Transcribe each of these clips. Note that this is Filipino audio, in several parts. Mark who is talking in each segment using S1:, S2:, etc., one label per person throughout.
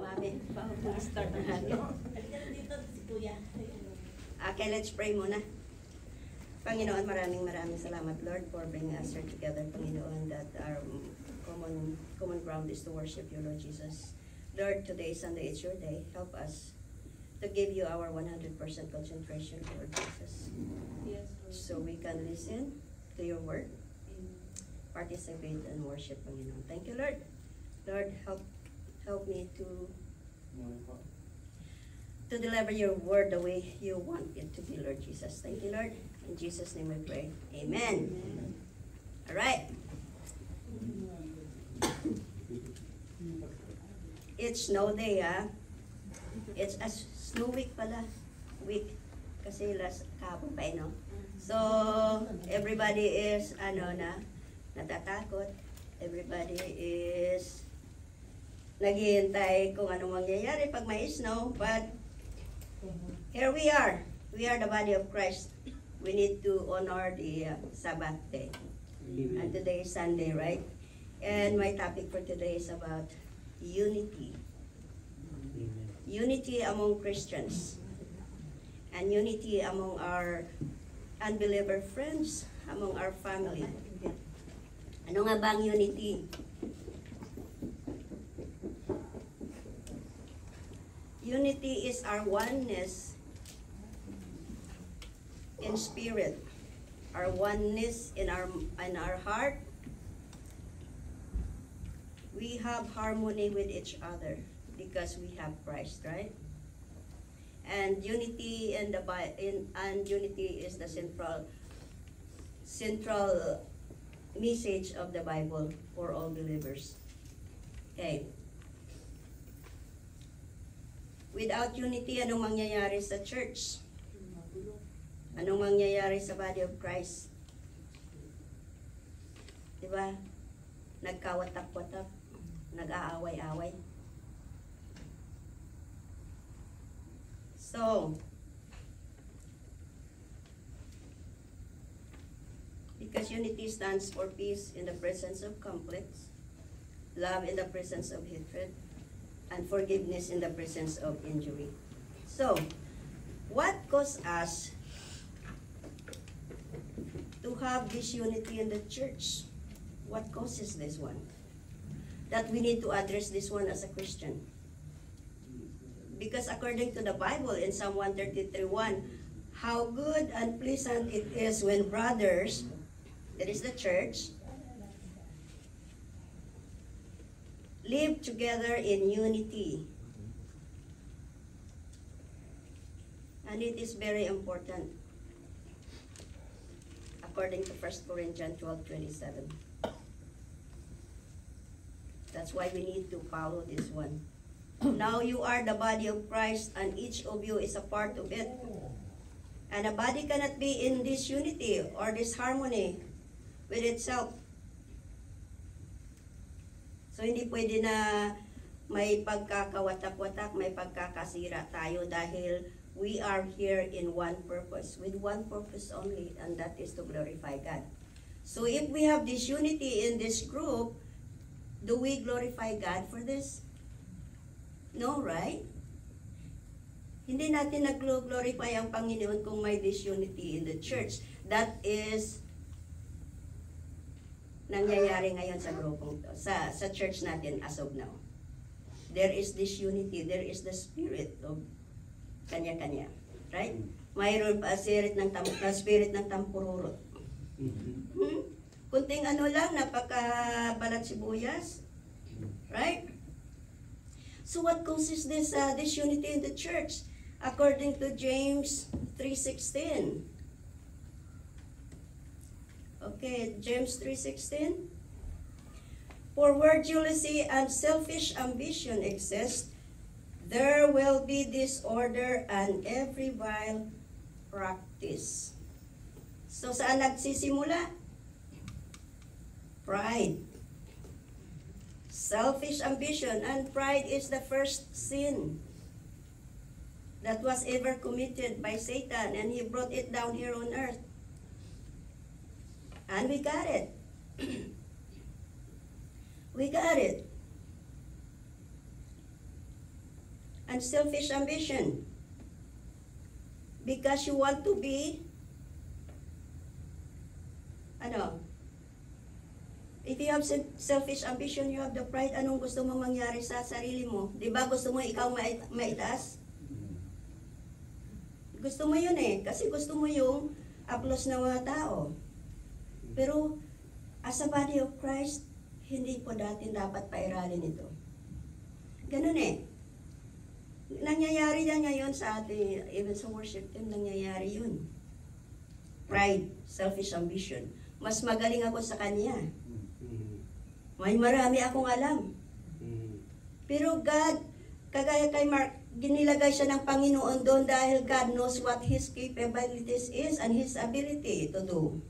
S1: Mami, start na natin. Okay, let's pray muna. Panginoon, maraming salamat, Lord, for bringing us here together, Panginoon, that our common ground is to worship you, Lord Jesus. Lord, today, Sunday, it's your day. Help us to give you our 100% concentration, Lord Jesus.
S2: Yes, Lord.
S1: So we can listen to your word, participate and worship, Panginoon. Thank you, Lord. Lord, help me to deliver your word the way you want it to be, Lord Jesus. Thank you, Lord. In Jesus' name we pray. Amen. All right. It's snow day, ha? It's a snow week pala. Week. Kasi last kahapon pa, no? So, everybody is, natatakot. Everybody is naghihintay kung anong mangyayari pag may snow. But, here we are. We are the body of Christ. We need to honor the Sabbath day. And today is Sunday, right? And my topic for today is about unity. Unity among Christians. And unity among our unbeliever friends, among our family. Ano nga ba ang unity? Unity is our oneness in spirit, our oneness in our heart. We have harmony with each other because we have Christ, right? And unity and unity is the central message of the Bible for all believers. Okay. Without unity, anong mangyayari sa church? Anong mangyayari sa body of Christ? Diba? Nagkawatak-watak, nag-aaway-away. So, because unity stands for peace in the presence of conflicts, love in the presence of hatred, and forgiveness in the presence of injury. So, what caused us to have this unity in the church? What causes this one? That we need to address this one as a Christian. Because according to the Bible in Psalm 133:1, how good and pleasant it is when brothers, that is the church, live together in unity. And it is very important. According to 1 Corinthians 12:27. That's why we need to follow this one. Now you are the body of Christ and each of you is a part of it. And a body cannot be in this unity or this harmony with itself. So hindi pwede na may pagkakawatak-watak, may pagkakasira tayo dahil we are here in one purpose, with one purpose only, and that is to glorify God. So if we have this unity in this group, do we glorify God for this? No, right? Hindi natin nag-glorify ang Panginoon kung may disunity in the church. That is nangyayari ngayon sa grupong to, sa church natin as of now. There is disunity, there is the spirit of kanya-kanya, right? Mayroon pa spirit ng tampururot. Kunting lang, napakabalat sibuyas, right? So what causes this disunity in the church? According to James 3:16. Okay, James 3:16. For where jealousy and selfish ambition exist, there will be disorder and every vile practice. So saan nagsisimula? Pride. Selfish ambition, and pride is the first sin that was ever committed by Satan, and he brought it down here on earth. And we got it. We got it. and selfish ambition. Because you want to be, if you have selfish ambition, you have the pride, anong gusto mo mangyari sa sarili mo? Di ba gusto mo ikaw maitaas? Gusto mo yun eh, kasi gusto mo yung applause ng mga tao. Pero, as a body of Christ, hindi po natin dapat pairalin ito. Ganun eh. Nangyayari yan ngayon sa ating, even sa worship team, nangyayari yun. Pride, selfish ambition. Mas magaling ako sa kanya. May marami akong alam. Pero God, kagaya kay Mark, ginilagay siya ng Panginoon doon dahil God knows what His capabilities is and His ability to do.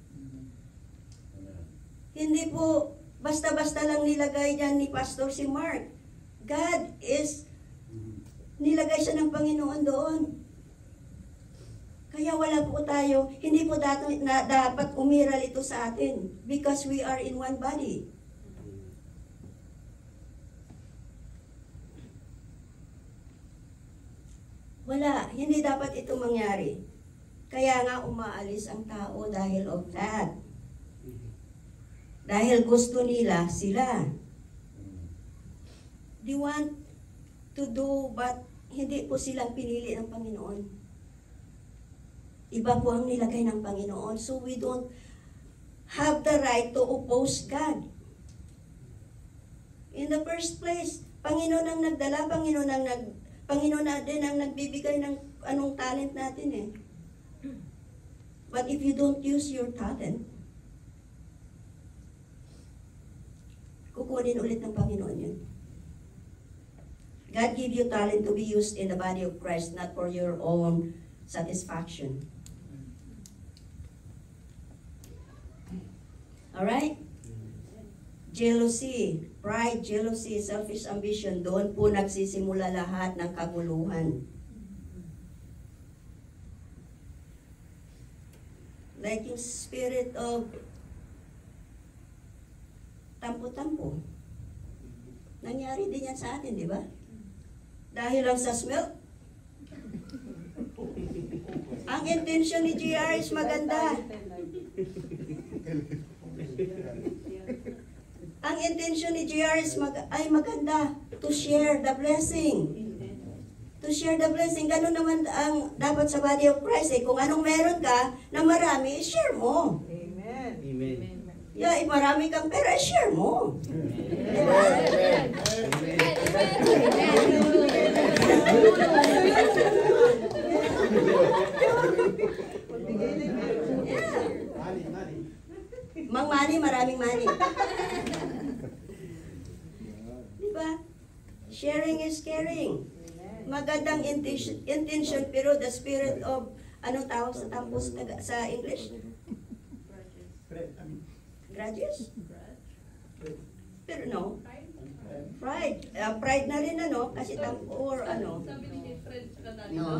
S1: Hindi po basta-basta lang nilagay dyan ni Pastor si Mark. God is, nilagay siya ng Panginoon doon. Kaya wala po tayo, hindi po dapat umiral ito sa atin because we are in one body. Wala, hindi dapat ito mangyari. Kaya nga umaalis ang tao dahil of that. Dahil gusto nila sila. They want to do but hindi po silang pinili ng Panginoon. Iba po ang nilagay ng Panginoon. So we don't have the right to oppose God. In the first place, Panginoon ang nagdala, Panginoon na din ang nagbibigay ng anong talent natin eh. But if you don't use your talent, kukunin ulit ng Panginoon yun. God give you talent to be used in the body of Christ, not for your own satisfaction. Alright? Jealousy, pride, jealousy, selfish ambition, doon po nagsisimula lahat ng kaguluhan. Like yung spirit of tampo-tampo. Nangyari din yan sa atin, di ba? Dahil lang sa smell. Ang intention ni GR is maganda. Ang intention ni GR is maganda. To share the blessing. To share the blessing. Ganun naman ang dapat sa body of Christ. Eh. Kung anong meron ka na marami, share mo.
S2: Amen.
S3: Amen.
S1: Yeah, if marami kang pera, share mo. Diba? Mang money, maraming money. Diba? Sharing is caring. Magandang intention, pero the spirit of, anong tawag sa tampos sa English? Grudges? Pero no. Pride. Pride na rin ano, kasi tampo or ano. No.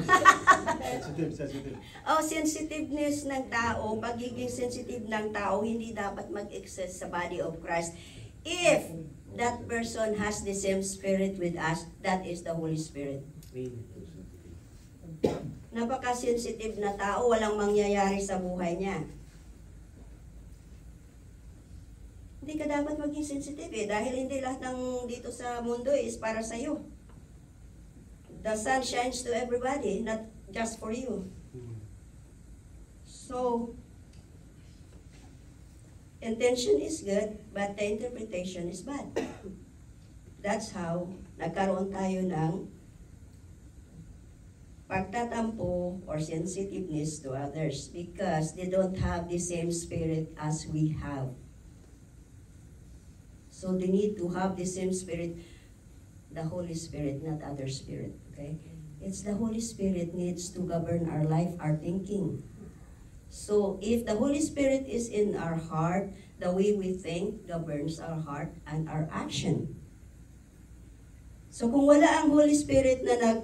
S1: Oh, sensitiveness ng tao, pagiging sensitive ng tao, hindi dapat mag-excess sa body of Christ. If that person has the same spirit with us, that is the Holy Spirit. Napaka-sensitive na tao, walang mangyayari sa buhay niya. Hindi ka dapat maging sensitive eh, dahil hindi lahat ng dito sa mundo is para sa iyo. The sun shines to everybody, not just for you. So, intention is good, but the interpretation is bad. That's how nagkaroon tayo ng pagtatampo or sensitiveness to others because they don't have the same spirit as we have. So they need to have the same spirit, the Holy Spirit, not other spirit. Okay? It's the Holy Spirit needs to govern our life, our thinking. So if the Holy Spirit is in our heart, the way we think governs our heart and our action. So kung wala ang Holy Spirit na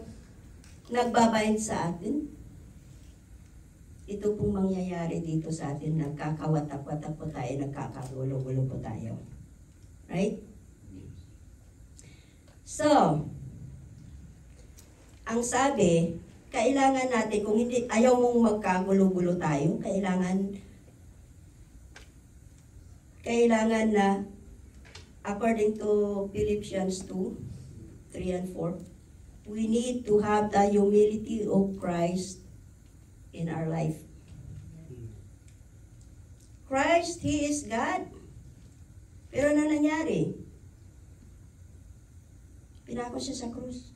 S1: nagbabind sa atin, ito pong mangyayari dito sa atin, nagkakawatak-watak po tayo, nagkakagulo-gulo po tayo. Right? So, Ang sabi, kailangan natin, kung hindi, ayaw mong magkagulo-gulo tayo, kailangan na, according to Philippians 2, 3 and 4, we need to have the humility of Christ in our life. Christ, He is God. Pero ano nangyari? Pinako siya sa krus.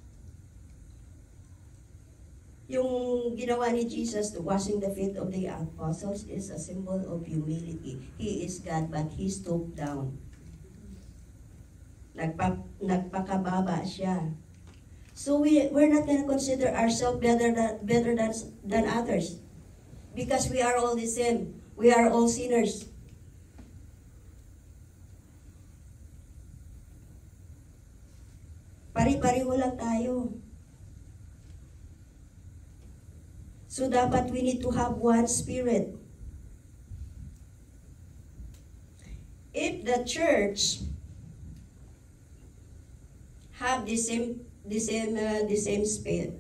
S1: Yung ginawa ni Jesus to washing the feet of the apostles is a symbol of humility. He is God, but He stooped down. Nagpakababa siya. So we're not going to consider ourselves better than others. Because we are all the same. We are all sinners. Pari-pariho lang tayo. So dapat we need to have one spirit. If the church have the same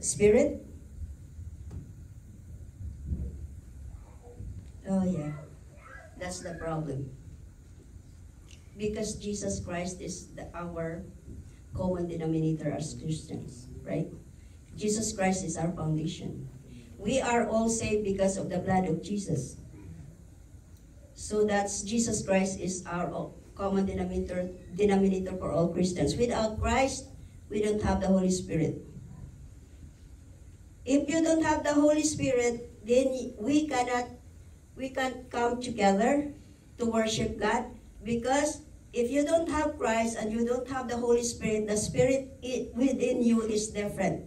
S1: spirit, oh yeah, that's the problem. Because Jesus Christ is our common denominator as Christians, right? Jesus Christ is our foundation. We are all saved because of the blood of Jesus. So that's Jesus Christ is our common denominator for all Christians. Without Christ, we don't have the Holy Spirit. If you don't have the Holy Spirit, then we can't come together to worship God, because if you don't have Christ and you don't have the Holy Spirit, the Spirit within you is different.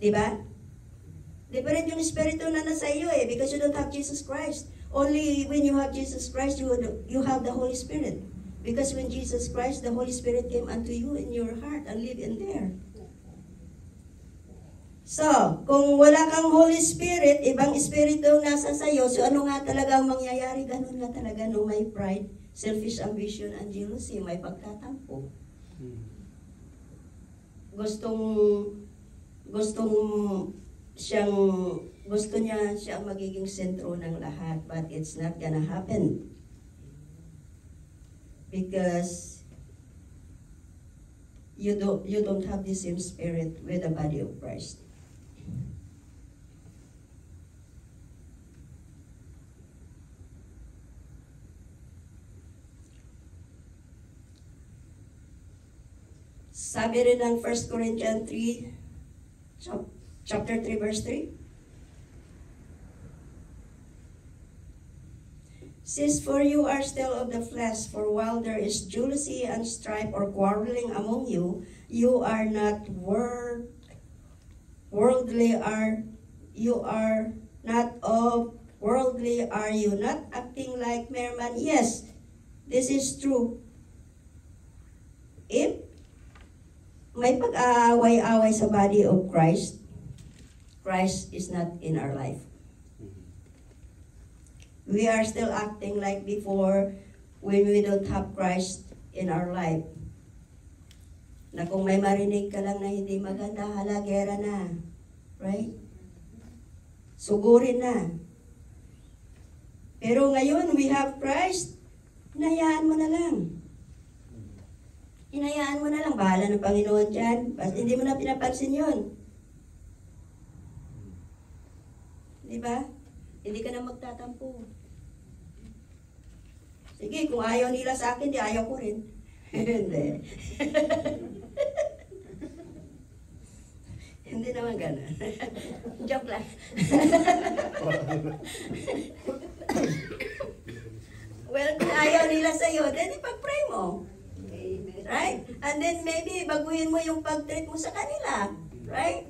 S1: Diba? Different yung Espiritu na nasa iyo because you don't have Jesus Christ. Only when you have Jesus Christ, you have the Holy Spirit. Because when Jesus Christ, the Holy Spirit came unto you in your heart and live in there. So, kung wala kang Holy Spirit, ibang Espiritu nasa sayo, so ano nga talaga ang mangyayari? Ganun nga talaga no, may pride, selfish ambition, and jealousy, may pagtatampo. Gusto niya siyang magiging sentro ng lahat, but it's not gonna happen. Because you don't have the same spirit with the body of Christ. Sabi rin ng 1 Corinthians 3, chapter 3, verse 3. Says, for you are still of the flesh, for while there is jealousy and strife or quarreling among you, you are not worldly, are you not acting like mere men? Yes, this is true. If may pag-aaway-away sa body of Christ, Christ is not in our life. We are still acting like before when we don't have Christ in our life. Na kung may marinig ka lang na hindi maganda, hala, gera na. Right? Sugurin na. Pero ngayon, we have Christ, hinayaan mo na lang. Hinayaan mo na lang. Bahala ng Panginoon dyan. Basta hindi mo na pinapansin yun. Di ba? Hindi ka na magtatampo. Sige, kung ayaw nila sa akin, di ayaw ko rin. Hindi. Hindi naman gano'n. Joke lang. Well, kung ayaw nila sa'yo, then ipag-pray mo. Right? And then maybe baguhin mo yung pag-treat mo sa kanila. Right?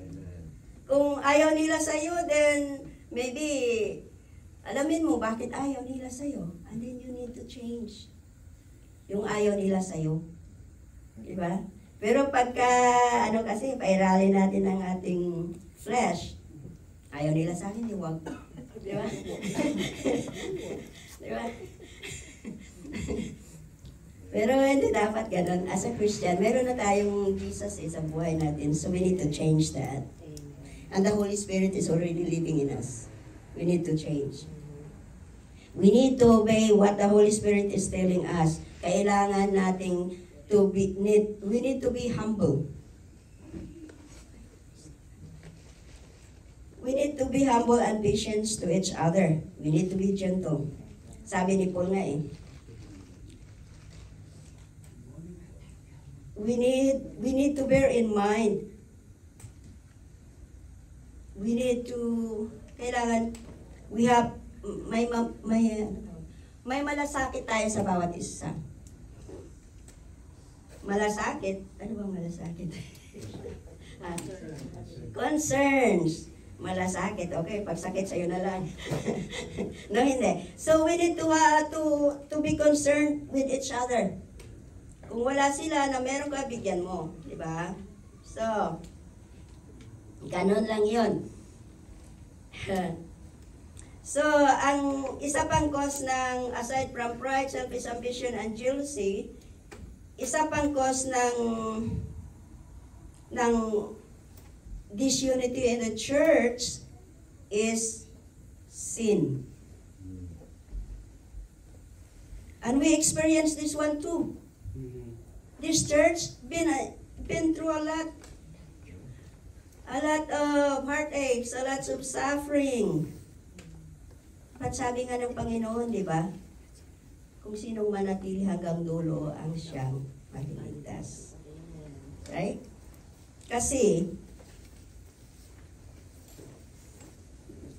S1: Kung ayaw nila sa'yo, then maybe alamin mo bakit ayaw nila sa'yo. And then you need to change yung ayaw nila sa'yo. Diba? Pero pagka, kasi, pairalin natin ang ating flesh, ayaw nila sa akin, huwag. Diba? Diba? Pero hindi dapat ganun. As a Christian, meron na tayong Jesus sa buhay natin. So we need to change that. And the Holy Spirit is already living in us. We need to change. We need to obey what the Holy Spirit is telling us. Kailangan nating we need to be humble. We need to be humble and patient to each other. We need to be gentle. Sabi ni Paul nga we need to bear in mind. We need to, may malasakit tayo sa bawat isa. Malasakit? Ano bang malasakit? Concerns. Malasakit. Okay, pagsakit sa'yo na lang. No, hindi. So we need to be concerned with each other. Kung wala sila na meron ka, bigyan mo. Diba? So, ganun lang yun. So, ang isa pang cause ng, aside from pride, selfish ambition, and jealousy, isa pang cause ng disunity in the church is sin. And we experience this one too. This church been through a lot of heartaches, a lot of suffering. At sabi nga ng Panginoon, di ba? Kung sinong manatili hanggang dulo ang siyang maliligtas. Right? Kasi,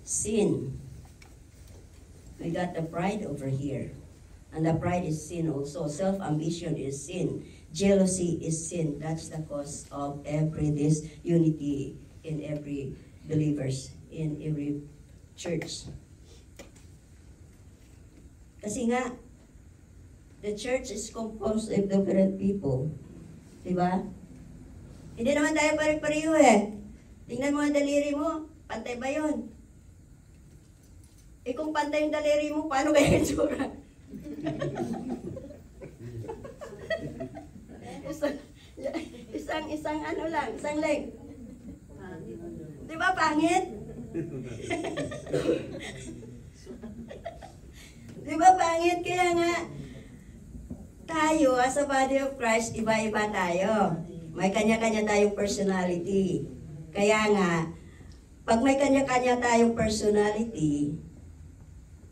S1: sin. We got the pride over here. And the pride is sin also. Self-ambition is sin. Jealousy is sin. That's the cause of every disunity in every believers, in every church. Kasi nga, the church is composed of different people. Diba? Hindi naman tayo pare-pareho eh. Tingnan mo ang daliri mo, pantay ba yun? Eh kung pantay yung daliri mo, paano kaya yung tsura? isang ano lang, isang leg. Di ba pangit? Di ba pangit? Kaya nga, tayo as a body of Christ, iba-iba tayo. May kanya-kanya tayong personality. Kaya nga, pag may kanya-kanya tayong personality,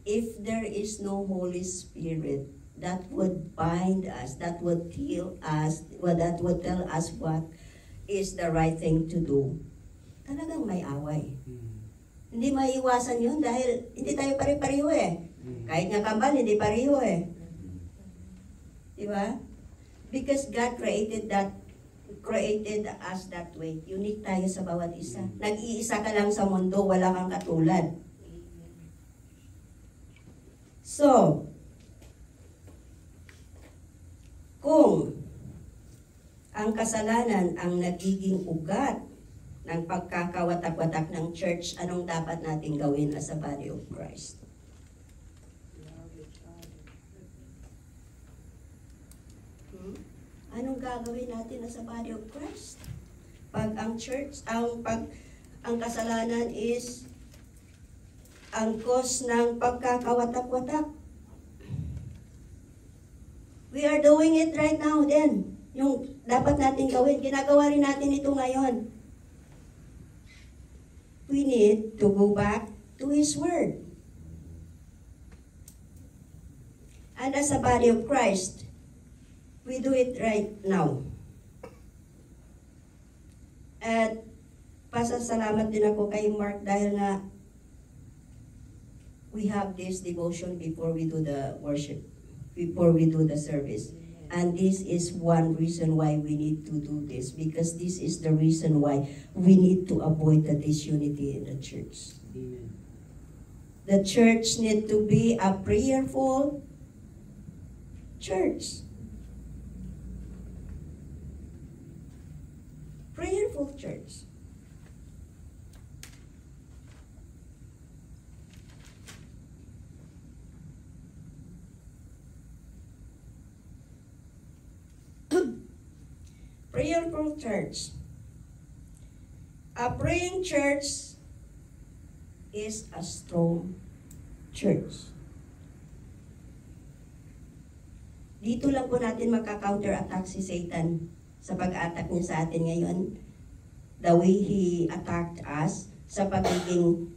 S1: if there is no Holy Spirit, that would bind us, that would tell us, that would tell us what is the right thing to do. Talagang may away. Hindi maiiwasan yun dahil hindi tayo pare-pareho eh. Kahit nga kambal, hindi pareho eh. Diba? Because God created us that way. Unique tayo sa bawat isa. Nag-iisa ka lang sa mundo, wala kang katulad. So, kung ang kasalanan ang nagiging ugat ng pagkakawatak-watak ng church, anong dapat natin gawin as a body of Christ? Anong gagawin natin as a body of Christ? Pag ang church, ang kasalanan is ang cause ng pagkakawatak-watak. We are doing it right now then. Yung dapat natin gawin, ginagawa rin natin ito ngayon. We need to go back to His Word. And as a body of Christ, we do it right now. At pasasalamat din ako kay Mark dahil nga we have this devotion before we do the worship, before we do the service. And this is one reason why we need to do this, because this is the reason why we need to avoid the disunity in the church. Amen. The church need to be a prayerful church. Prayerful church. Prayerful church. A praying church is a strong church. Dito lang po natin makaka-counterattack si Satan sa pag-attack niya sa atin ngayon. The way he attacked us sa pagiging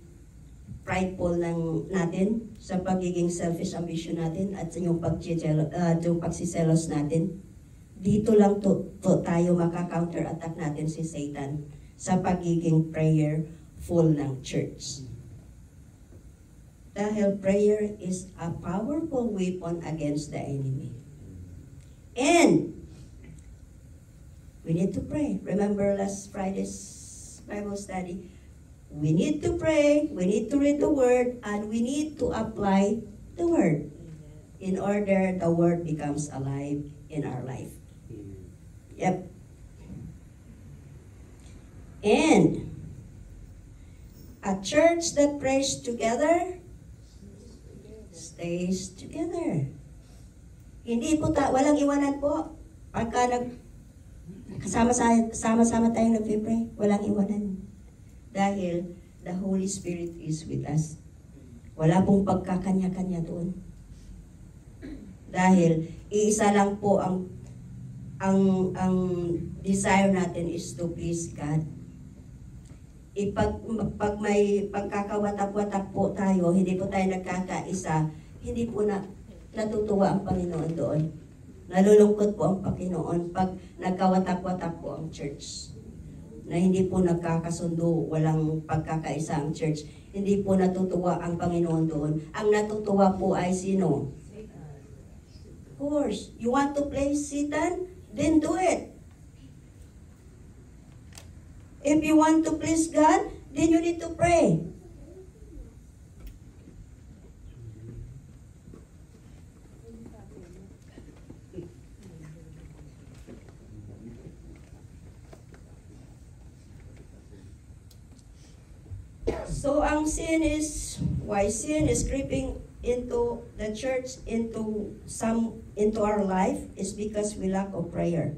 S1: prideful natin, sa pagiging selfish ambition natin, at sa yung pagsiselos natin. Dito lang tayo makaka-counterattack natin si Satan sa pagiging prayerful ng church. Dahil prayer is a powerful weapon against the enemy. And we need to pray. Remember last Friday's Bible study? We need to pray, we need to read the Word, and we need to apply the Word in order the Word becomes alive in our life. Yep. And a church that prays together stays together. Hindi po walang iwanan po. Pagka sama-sama tayong nag-pray, walang iwanan. Dahil the Holy Spirit is with us. Wala pong pagkakanya-kanya doon. Dahil iisa lang po ang desire natin is to please God. Pag may pagkakawatak-watak po tayo, hindi po tayo nagkakaisa, hindi po natutuwa ang Panginoon doon. Nalulungkot po ang Panginoon pag nagkawatak-watak po ang church. Na hindi po nagkakasundo, walang pagkakaisa ang church. Hindi po natutuwa ang Panginoon doon. Ang natutuwa po ay sino? Of course, you want to please Satan? Then do it. If you want to please God, then you need to pray. So ang why sin is creeping into the church, into our life, is because we lack of prayer.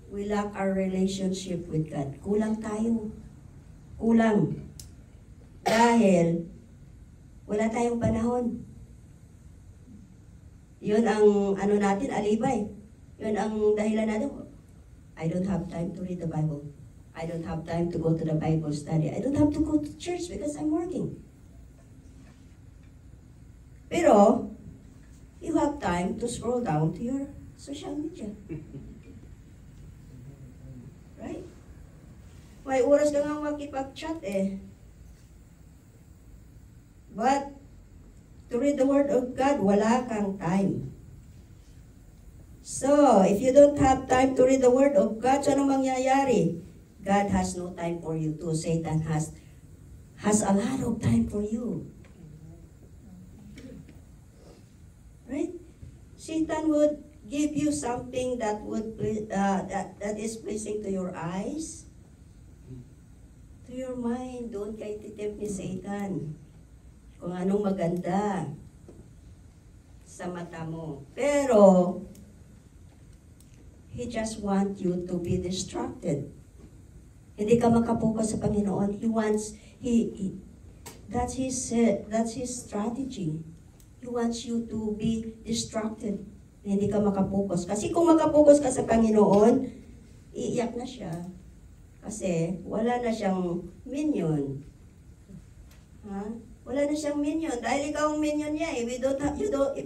S1: We lack our relationship with God. Kulang tayo. Kulang. Dahil wala tayong panahon. Yun ang natin, alibay. Yun ang dahilan natin. I don't have time to read the Bible. I don't have time to go to the Bible study. I don't have to go to church because I'm working. Pero, you have time to scroll down to your social media. Right? May oras ka nga makipag-chat eh. But, to read the Word of God, wala kang time. So, if you don't have time to read the Word of God, so anong mangyayari? God has no time for you too. Satan has a lot of time for you. Right? Satan would give you something that that is pleasing to your eyes, to your mind. Doon kay titip ni Satan kung anong maganda sa mata mo. Pero he just want you to be distracted. Hindi ka makapokus sa Panginoon. That's his strategy. He wants you to be distracted. Hindi ka makapokus. Kasi kung makapokus ka sa Panginoon, iiyak na siya. Kasi wala na siyang minion. Ha? Wala na siyang minion. Dahil ikaw ang minion niya eh. If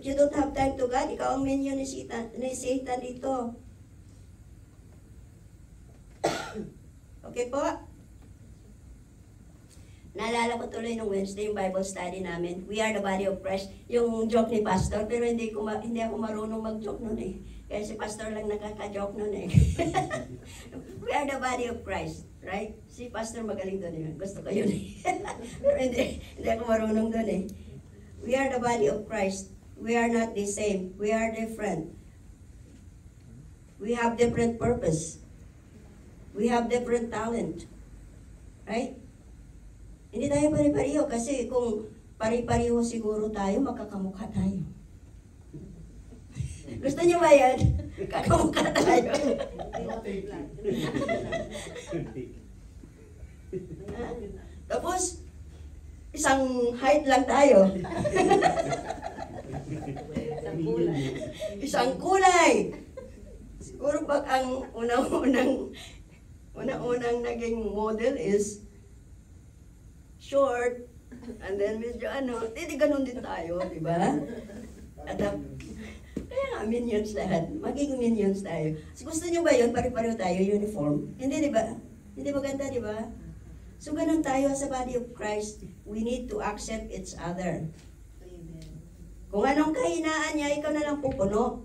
S1: you don't have time to God, ikaw ang minion ni Satan dito. Okay po? Naalala ko tuloy nung Wednesday yung Bible study namin. We are the body of Christ. Yung joke ni Pastor, pero hindi ako marunong mag-joke nun eh. Kaya si Pastor lang nakaka-joke nun eh. We are the body of Christ, right? Si Pastor magaling doon eh. Gusto ko yun eh. Pero hindi ako marunong doon eh. We are the body of Christ. We are not the same. We are different. We have different purpose. We have different talent. Right? Hindi tayo pare-pareho kasi kung pare-pareho siguro tayo, makakamukha tayo. Gusto niyo ba yan? Kakamukha tayo. Tapos, isang height lang tayo. Isang kulay. Siguro pag ang unang naging model is short, and then medyo hindi ganun din tayo, di ba? At kaya nga, minions lahat. Magiging minions tayo. So, gusto nyo ba yun? Pare-pareho tayo, uniform? Hindi, di ba? Hindi maganda, di ba? So, ganun tayo sa body of Christ. We need to accept each other.
S2: Amen.
S1: Kung anong kahinaan niya, ikaw na lang pupuno.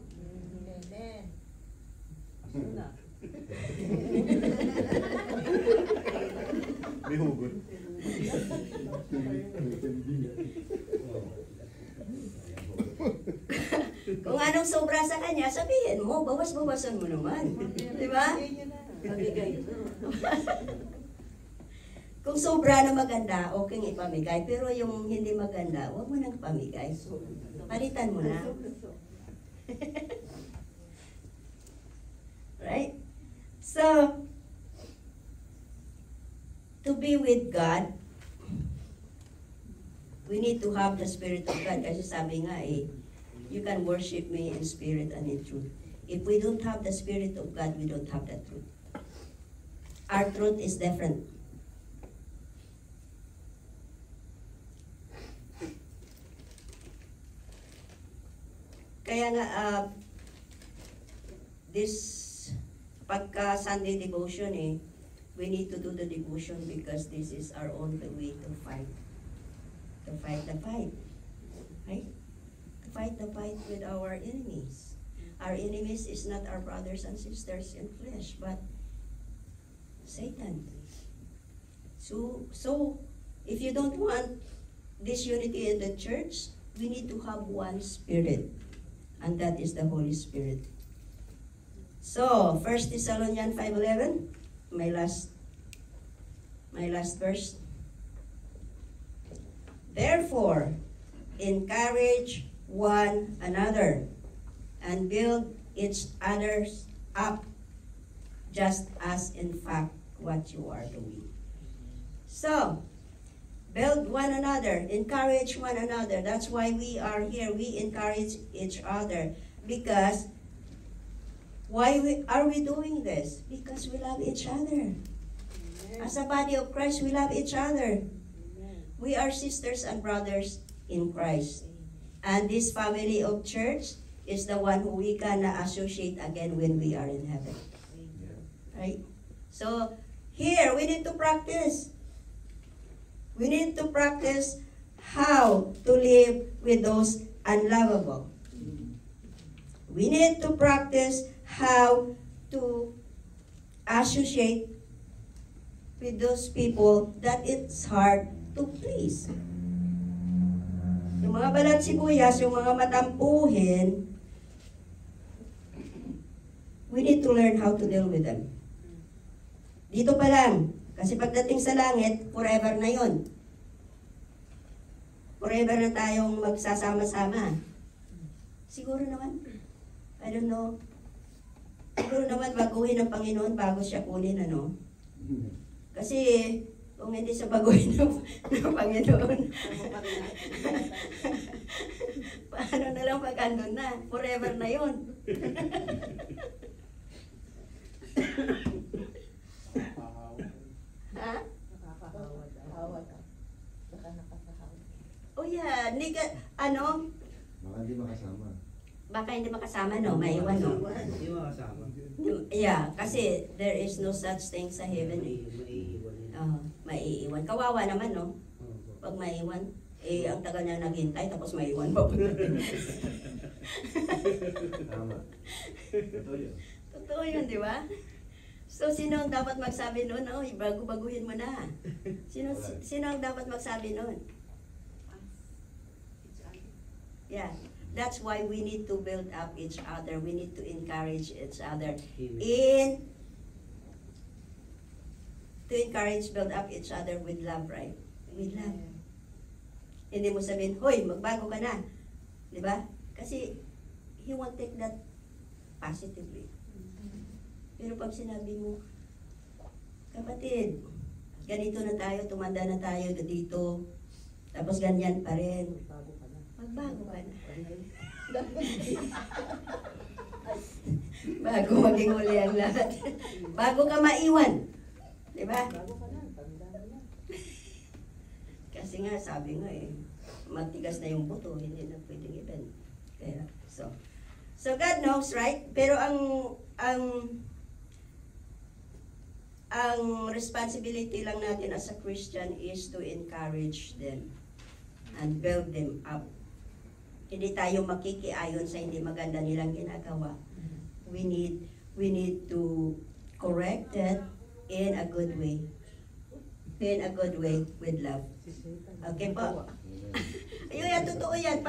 S2: Amen.
S3: May hugot.
S1: Kung anong sobra sa kanya, sabihin mo, bawas-bawasan mo naman. Di ba? Kung sobra na maganda, okay ipamigay. Pero yung hindi maganda, huwag mo nang pamigay. Palitan mo na. Right? So, to be with God, we need to have the Spirit of God. Kasi sabi nga you can worship me in spirit and in truth. If we don't have the Spirit of God, we don't have the truth. Our truth is different. Kaya nga, this pagka Sunday devotion we need to do the devotion because this is our only way to fight. To fight the fight. Right? To fight the fight with our enemies. Our enemies is not our brothers and sisters in flesh, but Satan. So if you don't want this unity in the church, we need to have one Spirit. And that is the Holy Spirit. So, 1 Thessalonians 5:11, my last verse. Therefore, encourage one another and build each other up, just as in fact what you are doing. So, build one another, encourage one another. That's why we are here. We encourage each other. Because, are we doing this? Because we love each other.
S2: Amen.
S1: As a body of Christ, we love each other.
S2: Amen.
S1: We are sisters and brothers in Christ. And this family of church is the one who we can associate again when we are in heaven. Right? So, here, we need to practice. We need to practice how to live with those unlovable. We need to practice how to associate with those people that it's hard to please. Yung mga balat sibuyas, yung mga matampuhin, we need to learn how to deal with them. Dito pa lang. Kasi pagdating sa langit, forever na yon. Forever na tayong magsasama-sama. Siguro naman, I don't know. Siguro naman baguhin ng Panginoon bago siya kunin, Kasi kung hindi siya baguhin ng Panginoon, paano na lang pag andun na? Forever na yon. Ha? Oh yeah, hindi ka,
S3: Baka hindi makasama.
S1: baka hindi makasama, maiwan,
S4: Hindi makasama.
S1: Yeah, kasi there is no such thing sa heaven.
S4: Maiiwan yun.
S1: Maiiwan. Kawawa naman, Pag maiwan, ang tagal niya naghintay, tapos maiwan pa.
S3: Tama. Ito yun.
S1: Totoo yun, di ba? So, sino ang dapat magsabi noon? Bago-baguhin mo na. Sino ang dapat magsabi noon? Yeah. That's why we need to build up each other. We need to encourage each other. Build up each other with love, right? With love. Hindi mo sabihin, hoy, magbago ka na. Di ba? Kasi, he won't take that positively. Pero pag sinabi mo, kapatid, ganito na tayo, tumanda na tayo dito, tapos ganyan pa rin.
S2: Bago ka na.
S1: Magbago ka na. Bago maging uli ang lahat. Bago ka maiwan. Diba?
S2: Bago ka na. Tanda mo na.
S1: Kasi nga, sabi nga matigas na yung buto, hindi na pwedeng iban. Kaya, so God knows, right? Pero ang responsibility lang natin as a Christian is to encourage them and build them up. Hindi tayo makikiayon sa hindi maganda nilang ginagawa. We need to correct that in a good way. In a good way with love. Okay po? Ayun yan, totoo yan.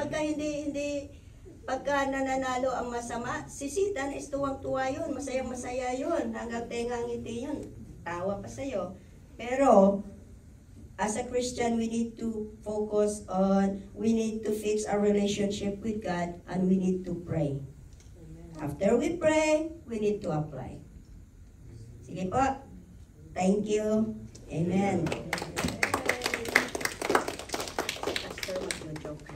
S1: Pagka nananalo ang masama, si Satan is tuwang-tuwa yun. Masayang-masaya yun. Hanggang tenga ngiti yun. Tawa pa sa'yo. Pero, as a Christian, we need to focus on, we need to fix our relationship with God, and we need to pray. After we pray, we need to apply. Sige po. Thank you. Amen. Pastor, mag-joke ka.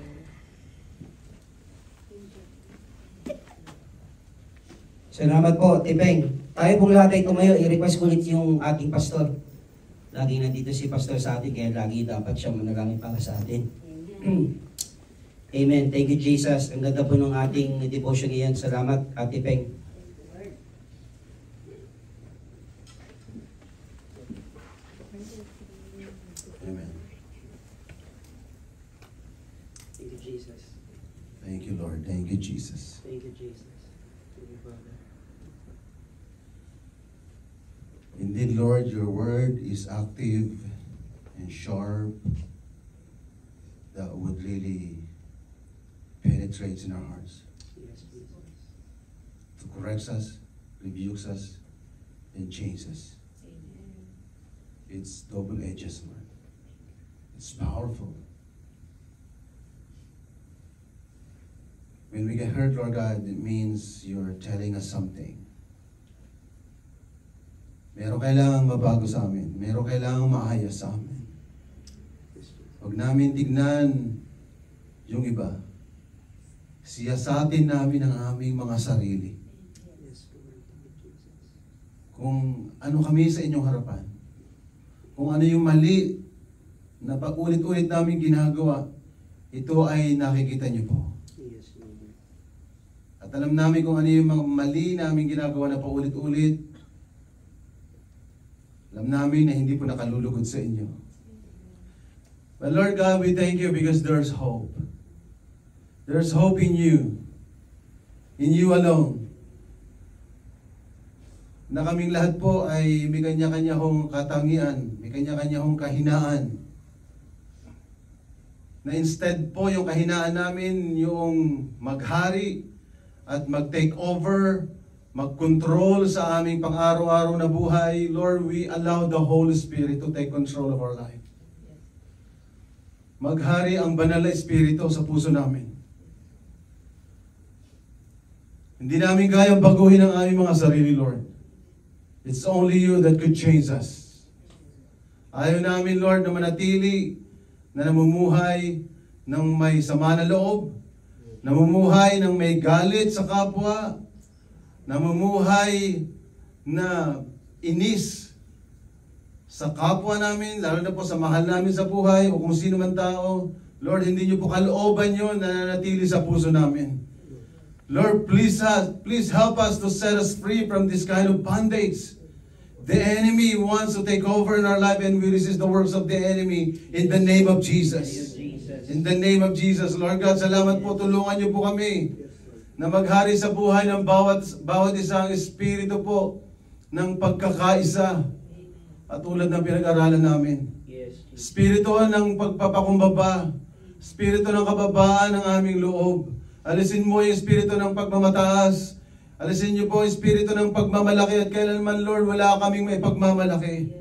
S4: Salamat po, Tipeng. Tayo pong lahat ay tumayo. I-request ko ulit yung ating pastor. Laging nandito si pastor sa atin, kaya lagi dapat siya manalangin para sa atin. Amen. Thank you, Jesus. Ang ganda po ng ating devotion ngayon. Salamat, Ate Peng.
S5: Amen.
S4: Thank you, Jesus.
S5: Thank you, Lord. Thank you, Jesus.
S4: Thank you, Jesus. Thank you, Father.
S5: Indeed, Lord, your word is active and sharp that would really penetrate in our hearts
S4: Yes, Jesus.
S5: to correct us, rebukes us, and change us. It's double-edged, Lord. It's powerful. When we get hurt, Lord God, it means you're telling us something. Meron kailangang mabago sa amin. Meron kailangang maayos sa amin. Huwag namin tignan yung iba. Siyasatin namin ang aming mga sarili.
S4: Yes, Lord. Thank you, Jesus.
S5: Kung ano kami sa inyong harapan. Kung ano yung mali na paulit-ulit namin ginagawa, ito ay nakikita niyo po.
S4: Yes, Lord.
S5: At alam namin kung ano yung mga mali namin ginagawa na paulit-ulit. Alam namin na hindi po nakalulugod sa inyo. But Lord God, we thank you because there's hope. There's hope in you. In you alone. Na kaming lahat po ay may kanya-kanya hong katangian, may kanya-kanya hong kahinaan. Na instead po yung kahinaan namin yung maghari at mag-take over, mag-control sa aming pang-araw-araw na buhay. Lord, we allow the Holy Spirit to take control of our life. Maghari ang banal na Espiritu sa puso namin. Hindi namin kayang baguhin ang aming mga sarili, Lord. It's only you that could change us. Ayaw namin, Lord, na manatili na namumuhay ng may sama na loob, namumuhay ng may galit sa kapwa, namumuhay na inis sa kapwa namin, lalo na po sa mahal namin sa buhay o kung sino man tao. Lord, hindi niyo po kalooban yun na nanatili sa puso namin. Lord, please help us to set us free from this kind of bondage. The enemy wants to take over in our life and we resist the works of the enemy in the name of Jesus. In the name of Jesus. Lord God, salamat po. Tulungan niyo po kami na maghari sa buhay ng bawat isang espiritu po ng pagkakaisa at tulad ng pinag-aralan namin.
S4: Yes, Jesus.
S5: Espiritu ng pagpapakumbaba, espiritu ng kababaan ng aming loob. Alisin mo yung espiritu ng pagmamataas. Alisin niyo po yung espiritu ng pagmamalaki at kailanman, Lord, wala kaming may pagmamalaki.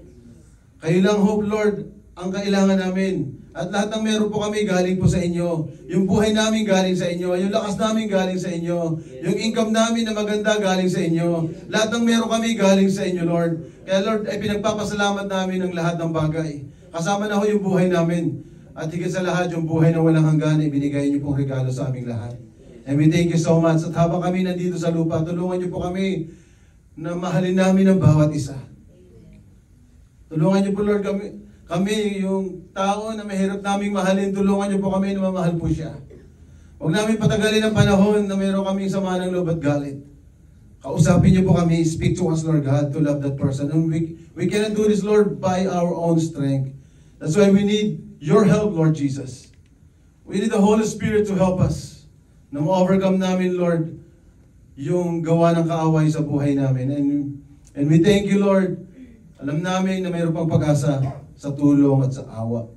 S5: Kayo lang, hope, Lord, ang kailangan namin. At lahat ng meron po kami galing po sa inyo. Yung buhay namin galing sa inyo. Yung lakas namin galing sa inyo. Yung income namin na maganda galing sa inyo. Lahat ng meron kami galing sa inyo, Lord. Kaya Lord, ay pinagpapasalamat namin ng lahat ng bagay. Kasama na ho yung buhay namin. At higit sa lahat, yung buhay na walang hanggan, ibinigay niyo pong regalo sa aming lahat. And we thank you so much. At habang kami nandito sa lupa, tulungan niyo po kami na mahalin namin ang bawat isa. Tulungan niyo po, Lord, kami, yung tao na mahirap naming mahalin, tulungan niyo po kami na mamahal po siya. Huwag namin patagalin ang panahon na mayroon kaming sama ng loob at galit. Kausapin niyo po kami, speak to us, Lord God, to love that person. And we cannot do this, Lord, by our own strength. That's why we need your help, Lord Jesus. We need the Holy Spirit to help us na ma-overcome namin, Lord, yung gawa ng kaaway sa buhay namin. And we thank you, Lord. Alam namin na mayroon pang pag-asa sa tulong at sa awa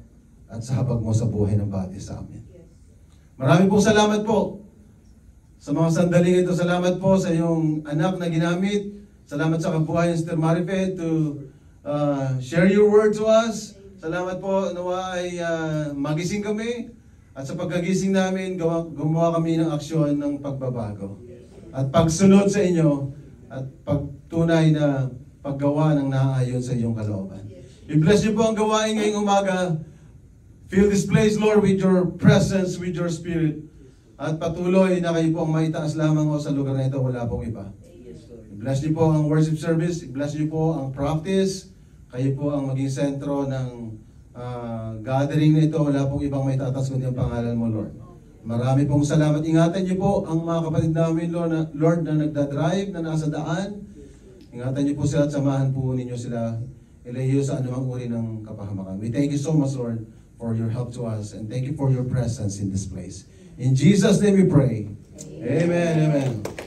S5: at sa habag mo sa buhay ng bawat isa amin. Maraming pong salamat po sa mga sandaling ito. Salamat po sa iyong anak na ginamit. Salamat sa kabuhayan, Sister Marife, to share your word to us. Salamat po, nawa ay magising kami. At sa pagkagising namin, gumawa kami ng aksyon ng pagbabago. At pagsunod sa inyo at pagtunay na paggawa ng naaayon sa iyong kalooban. I-bless niyo po ang gawain ngayong umaga. Fill this place, Lord, with your presence, with your spirit. At patuloy na kayo po ang maitaas lamang o sa lugar na ito, wala pong iba. I-bless niyo po ang worship service. I-bless niyo po ang practice. Kayo po ang maging sentro ng gathering na ito. Wala pong ibang maitatas kundi ang pangalan mo, Lord. Marami pong salamat. Ingatan niyo po ang mga kapatid namin, Lord, na nagdadrive, na nasa daan. Ingatan niyo po sila at samahan po ninyo sila ilayo sa anumang uri ng kapahamakan. We thank you so much, Lord, for your help to us. And thank you for your presence in this place. In Jesus' name we pray. Amen. Amen.